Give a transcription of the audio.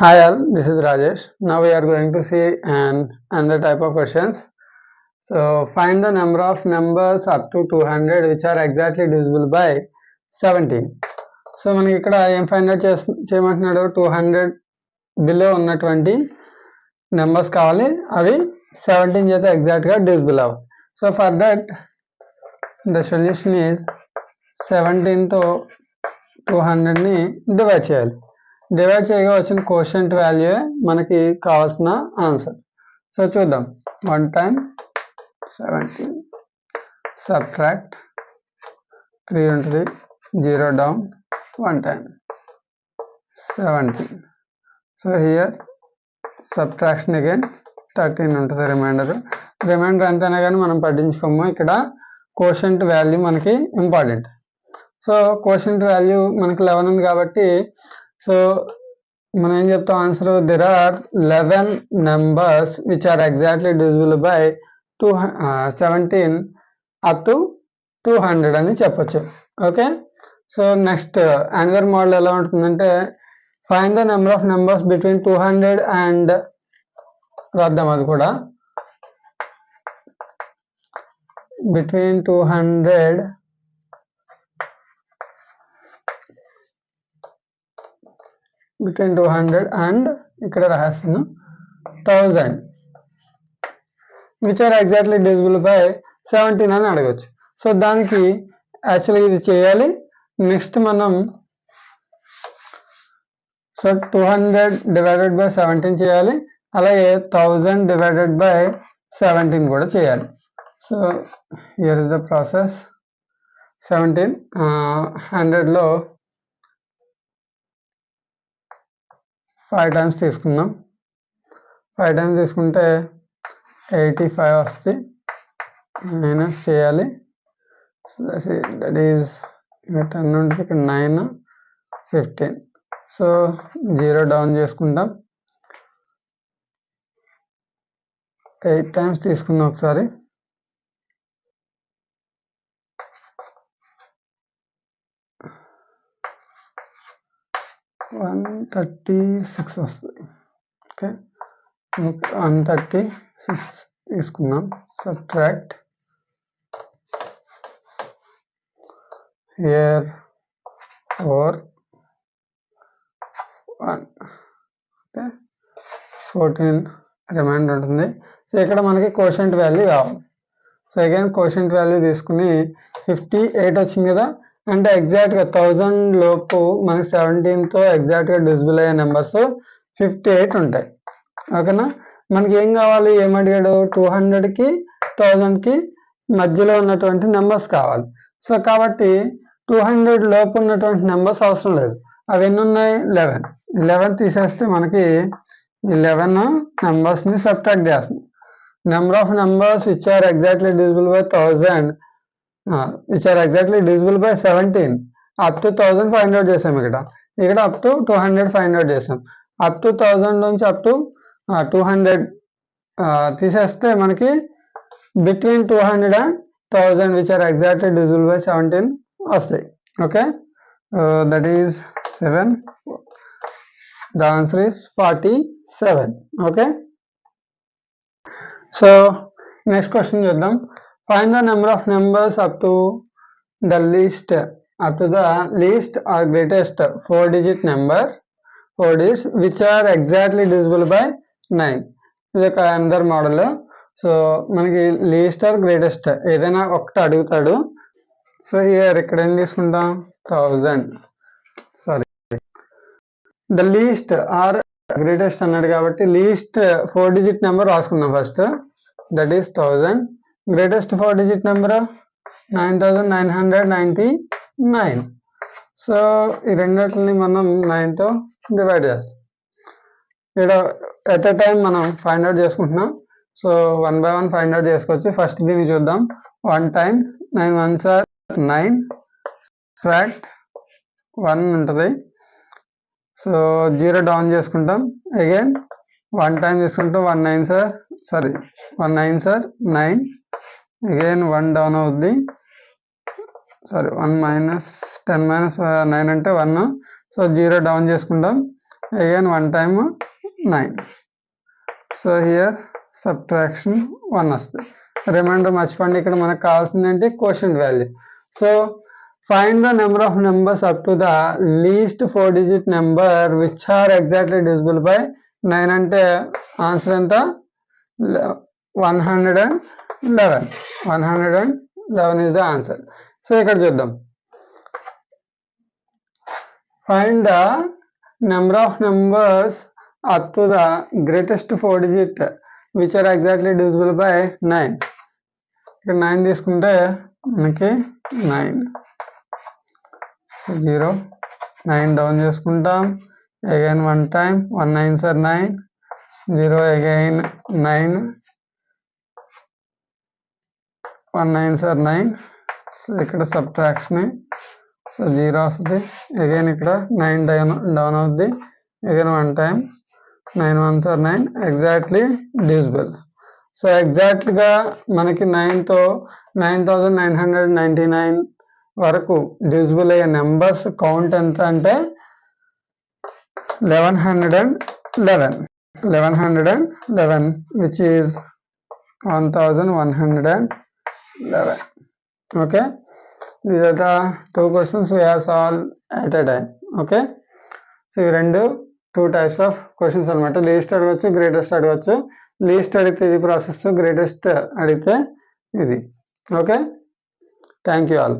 Hi all, this is Rajesh. Now we are going to see another type of questions. So find the number of numbers up to 200 which are exactly divisible by 17. So మనకి ఇక్కడ ఏం find out చేయమంటున్నాడు 200 below ఉన్నటువంటి numbers కావాలి, అవి 17 చేత ఎగ్జాక్ట్గా divisible అవ్వాలి. So for that the solution is 17తో 200ని డివైడ్ చేయాలి. డివైడ్ చేయగా వచ్చిన కోషంట్ వాల్యూ మనకి కావాల్సిన ఆన్సర్. సో చూద్దాం. 1 టైమ్ 17 సబ్ట్రాక్ట్ 3 ఉంటుంది, 0 down 1 time 17. So here subtraction again 13 ఉంటుంది రిమైండర్ ఎంతైనా కానీ మనం పట్టించుకోము. ఇక్కడ కోషంట్ వాల్యూ మనకి ఇంపార్టెంట్. సో కోషంట్ వాల్యూ మనకి 11 ఉంది కాబట్టి సో మనం ఏం చెప్తాం answer, there are 11 numbers which are exactly divisible by 17 up to 200 అని చెప్పొచ్చు. Okay, so next another model ఎలా ఉంటుందంటే find the number of numbers between 200 and రాద్దాం అది కూడా. బిట్వీన్ 200 అండ్ ఇక్కడ రాస్తాను 1000 which are exactly divisible by 17 అని అడగచ్చు. సో దానికి యాక్చువల్గా ఇది చేయాలి. నెక్స్ట్ మనం సో 200 డివైడెడ్ బై 17 చేయాలి, అలాగే 1000 డివైడెడ్ బై 17 కూడా చేయాలి. So here is the process. 17 100లో 5 times తీసుకుందాం. 5 టైమ్స్ తీసుకుంటే 85 వస్తుంది, మైనస్ చేయాలి. దట్ ఈజ్ 10 ఉంటుంది, ఇక్కడ 9 15. సో 0 డౌన్ చేసుకుంటాం. 8 టైమ్స్ తీసుకుందాం ఒకసారి. 136 వస్తుంది. ఓకే, 136 తీసుకుందాం. సబ్ట్రాక్ట్ హియర్ 4 1 ఓకే 14 రిమైండర్ ఉంటుంది. సో ఇక్కడ మనకి కోషంట్ వాల్యూ కావాలి. సో అగైన్ కోషంట్ వాల్యూ తీసుకుని 58 వచ్చింది కదా, అంటే ఎగ్జాక్ట్గా 1000 లోపు మనకి 17తో ఎగ్జాక్ట్గా డివిజిబుల్ అయ్యే నెంబర్స్ 58 ఉంటాయి. ఓకేనా, మనకి ఏం కావాలి, ఏమడిగాడు 200కి 1000కి మధ్యలో ఉన్నటువంటి నెంబర్స్ కావాలి. సో కాబట్టి 200 లోపు ఉన్నటువంటి నెంబర్స్ అవసరం లేదు. అవి ఎన్ని ఉన్నాయి, 11 తీసేస్తే మనకి 11 నెంబర్స్ని సబ్ట్రాక్ట్ చేస్తుంది. Number of numbers which are exactly divisible by 1000 which are exactly divisible by 17 up to 1000 find out చేసాం. ఇక్కడ అప్ టు 200 ఫైండ్ అవుట్ చేసాం. అప్ టు 1000 నుంచి అప్ టు 200 తీసేస్తే మనకి between 200 and 1000 which are exactly divisible by 17 వస్తాయి. Okay, that is 7. The answer is 47. Okay, so next question చూద్దాం. Find the number of numbers up to the least or greatest 4-digit number, 4 digits which are exactly divisible by 9. ఇది ఒక another model. So మనకి least or greatest ఏదైనా ఒకటి అడుగుతాడు. So here ఇక్కడ ఏం తీసుకుంటాం, 1000 sorry the least or greatest అన్నాడు కాబట్టి లీస్ట్ 4-digit నెంబర్ రాసుకుందాం first. That is 1000. Greatest 4-digit number 9999. So ఈ రెండింటిని మనం 9తో డివైడ్ చేస్తాం. ఇక్కడ ఎట్ ఎ టైం మనం ఫైండ్ అవుట్ చేసుకుంటున్నాం. సో 1 by 1 ఫైండ్ అవుట్ చేసుకోవచ్చు. ఫస్ట్ దీన్ని చూద్దాం. 1 టైమ్ 9 1s are 9, సబ్ట్రాక్ట్ 1 ఉంటుంది. సో 0 డౌన్ చేసుకుంటాం. అగైన్ 1 టైం తీసుకుంటాం. 1 9s are 9. అగైన్ 1 డౌన్ అవుద్ది. సారీ 1 మైనస్ 10 మైనస్ 9 అంటే 1. సో 0 డౌన్ చేసుకుంటాం. again 1 time 9. So here subtraction 1 వస్తుంది. రిమైండర్ మర్చిపోండి, ఇక్కడ మనకు కావాల్సింది ఏంటి, quotient value. So find the number of numbers up to the least 4 digit number which are exactly divisible by 9 అంటే ఆన్సర్ ఎంత, 111. 111 is the answer. సో ఇక్కడ చూద్దాం, find the number of numbers up to the greatest 4 digit which are exactly divisible by 9. ఇక్కడ 9 తీసుకుంటే మనకి 9, so 0, 9 down చేసుకుంటాం, again 1 time, 1 9s are 9, 0 again 9, 1 9s are 9. So ఇక్కడ subtraction, so 0 వస్తుంది, again ఇక్కడ 9 down అవుద్ది, again 1 time, 9 1s are 9, exactly divisible. So ఎగ్జాక్ట్గా మనకి 9తో 9999 వరకు డివిజిబుల్ అయ్యే నెంబర్స్ కౌంట్ ఎంత అంటే 1111 which is 1111. Okay, these are the 2 questions we have solved at a time. Okay, so ఈ రెండు 2 types ఆఫ్ క్వశ్చన్స్ అనమాట. లీస్ట్ అడగచ్చు, గ్రేటెస్ట్ అడగచ్చు. లీస్ట్ అడిగితే ఇది ప్రాసెస్, గ్రేటెస్ట్ అడిగితే ఇది. Okay, thank you all.